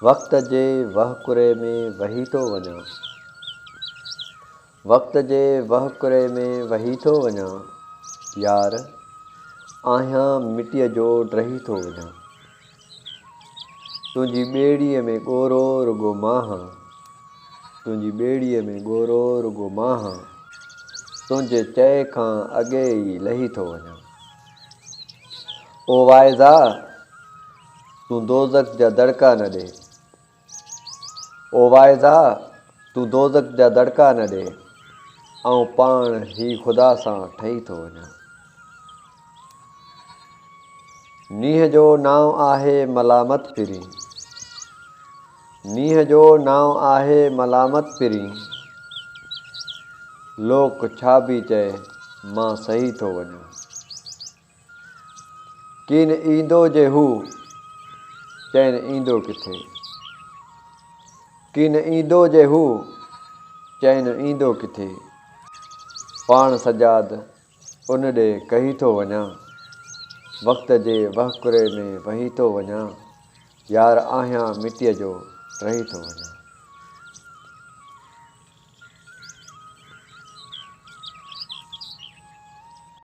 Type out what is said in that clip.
वक्त जे वहकुरे में वही थो वञा, वक्त जे वहकुरे में वही थो वञा, यार आहियां मिटीअ जो ड्रही थो वञा। तुंहिंजी ॿेड़ीअ में ॻोरो रुगो मां हां, तुंहिंजी ॿेड़ीअ में ॻोरो रुगो मां हां, तुंहिंजे चए खां अॻे ई लही थो वञा। ओ वाइज़ा तूं दोज़ख जा दड़का न ॾे, ओ वाइज़ा तूं दोज़ख जा दड़का न ॾे, ऐं पाण ही ख़ुदा सां ठही थो वञा। नींहं जो नाव आहे मलामत फिरी, नींहं जो नाव आहे मलामत फिरी, लोक छा बि चए मां सही थो वञा। कीन ईंदो जे हू चैन ईंदो किथे, कीन ईंदो जे हू चैन ईंदो किथे, पाण सजाद उन ॾे कही थो वञा। वक्त जे वहकुरे में वही थो वञा, यार आहियां मिटीअ जो रही थो वञा।